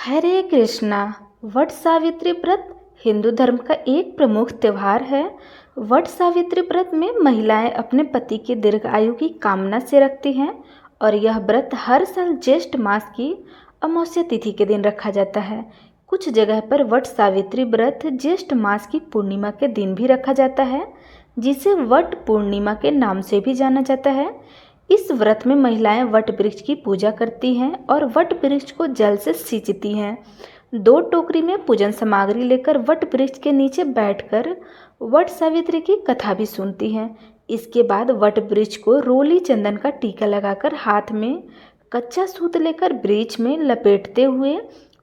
हरे कृष्णा। वट सावित्री व्रत हिंदू धर्म का एक प्रमुख त्योहार है। वट सावित्री व्रत में महिलाएं अपने पति की दीर्घायु की कामना से रखती हैं और यह व्रत हर साल ज्येष्ठ मास की अमावस्या तिथि के दिन रखा जाता है। कुछ जगह पर वट सावित्री व्रत ज्येष्ठ मास की पूर्णिमा के दिन भी रखा जाता है, जिसे वट पूर्णिमा के नाम से भी जाना जाता है। इस व्रत में महिलाएं वट वृक्ष की पूजा करती हैं और वट वृक्ष को जल से सींचती हैं। 2 टोकरी में पूजन सामग्री लेकर वट वृक्ष के नीचे बैठकर वट सावित्री की कथा भी सुनती हैं। इसके बाद वट वृक्ष को रोली चंदन का टीका लगाकर हाथ में कच्चा सूत लेकर वृक्ष में लपेटते हुए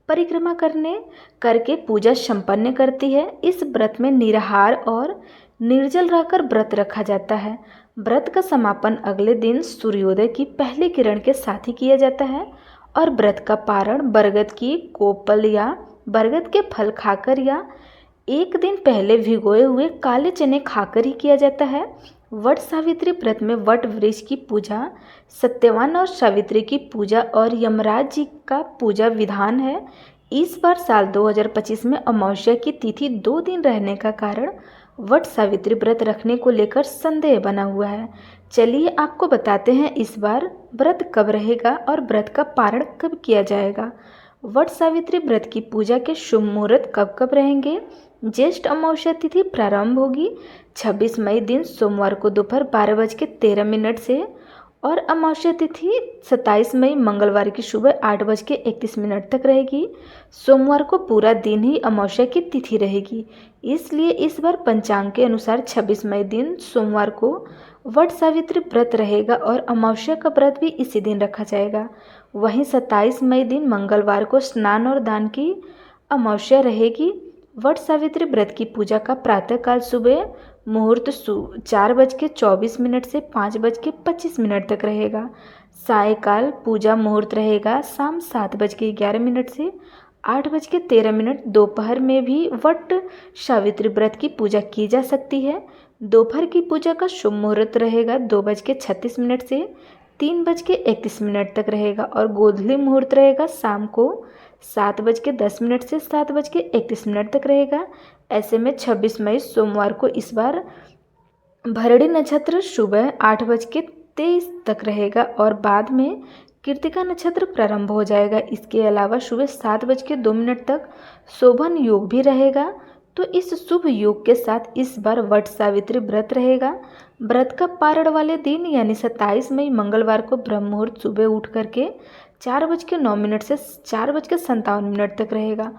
परिक्रमा करके पूजा संपन्न करती है। इस व्रत में निराहार और निर्जल रहकर व्रत रखा जाता है। व्रत का समापन अगले दिन सूर्योदय की पहली किरण के साथ ही किया जाता है और व्रत का पारण बरगद की कोपल या बरगद के फल खाकर या एक दिन पहले भिगोए हुए काले चने खाकर ही किया जाता है। वट सावित्री व्रत में वट वृक्ष की पूजा, सत्यवान और सावित्री की पूजा और यमराज जी का पूजा विधान है। इस बार साल 2025 में अमावस्या की तिथि 2 दिन रहने का कारण वट सावित्री व्रत रखने को लेकर संदेह बना हुआ है। चलिए आपको बताते हैं इस बार व्रत कब रहेगा और व्रत का पारण कब किया जाएगा। वट सावित्री व्रत की पूजा के शुभ मुहूर्त कब कब रहेंगे। ज्येष्ठ अमावस्या तिथि प्रारंभ होगी 26 मई दिन सोमवार को दोपहर 12:13 से और अमावस्या तिथि 27 मई मंगलवार की सुबह 8:31 तक रहेगी। सोमवार को पूरा दिन ही अमावस्या की तिथि रहेगी, इसलिए इस बार पंचांग के अनुसार 26 मई दिन सोमवार को वट सावित्री व्रत रहेगा और अमावस्या का व्रत भी इसी दिन रखा जाएगा। वहीं 27 मई दिन मंगलवार को स्नान और दान की अमावस्या रहेगी। वट सावित्री व्रत की पूजा का प्रातःकाल सुबह मुहूर्त 4:24 से 5:25 तक रहेगा। सायकाल पूजा मुहूर्त रहेगा शाम 7:11 से 8:13। दोपहर में भी वट सावित्री व्रत की पूजा की जा सकती है। दोपहर की पूजा का शुभ मुहूर्त रहेगा 2:36 से 3:31 तक रहेगा और गोधूली मुहूर्त रहेगा शाम को 7:10 से 7:31 तक रहेगा। ऐसे में 26 मई सोमवार को इस बार भरणी नक्षत्र सुबह 8:23 तक रहेगा और बाद में कृतिका नक्षत्र प्रारंभ हो जाएगा। इसके अलावा सुबह 7:02 तक शोभन योग भी रहेगा। तो इस शुभ योग के साथ इस बार वट सावित्री व्रत रहेगा। व्रत का पारण वाले दिन यानी 27 मई मंगलवार को ब्रह्म मुहूर्त सुबह उठ करके 4:09 से 4:57 तक रहेगा।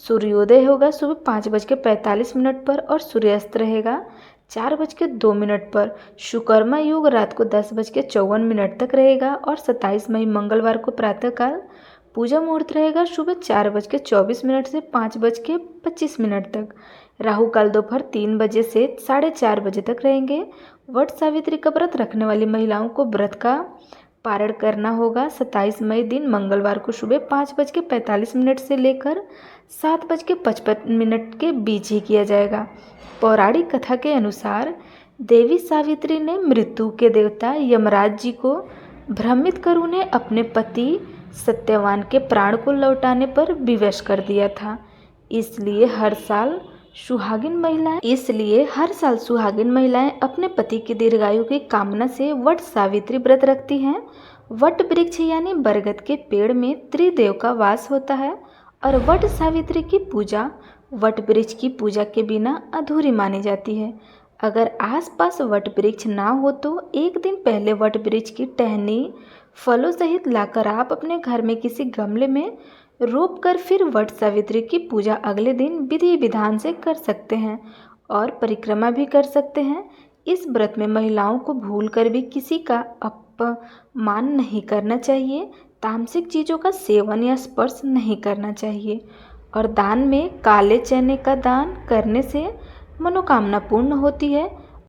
सूर्योदय होगा सुबह 5:45 पर और सूर्यास्त रहेगा 4:02 पर। शुकर्मा योग रात को 10:54 तक रहेगा और 27 मई मंगलवार को प्रातःकाल पूजा मुहूर्त रहेगा सुबह 4:24 से 5:25 तक। राहु काल दोपहर 3 बजे से 4:30 बजे तक रहेंगे। वट सावित्री का व्रत रखने वाली महिलाओं को व्रत का पारण करना होगा 27 मई दिन मंगलवार को सुबह 5:45 से लेकर 7:55 के बीच ही किया जाएगा। पौराणिक कथा के अनुसार देवी सावित्री ने मृत्यु के देवता यमराज जी को भ्रमित कर उन्हें अपने पति सत्यवान के प्राण को लौटाने पर विवश कर दिया था। इसलिए हर साल सुहागिन महिलाएं अपने पति की दीर्घायु की कामना से वट सावित्री व्रत रखती हैं। वट वृक्ष यानी बरगद के पेड़ में त्रिदेव का वास होता है और वट सावित्री की पूजा वट वृक्ष की पूजा के बिना अधूरी मानी जाती है। अगर आसपास वट वृक्ष ना हो तो एक दिन पहले वट वृक्ष की टहनी फलों सहित लाकर आप अपने घर में किसी गमले में रोप कर फिर वट सावित्री की पूजा अगले दिन विधि विधान से कर सकते हैं और परिक्रमा भी कर सकते हैं। इस व्रत में महिलाओं को भूल कर भी किसी का अपमान नहीं करना चाहिए, तामसिक चीज़ों का सेवन या स्पर्श नहीं करना चाहिए और दान में काले चने का दान करने से मनोकामना पूर्ण होती है।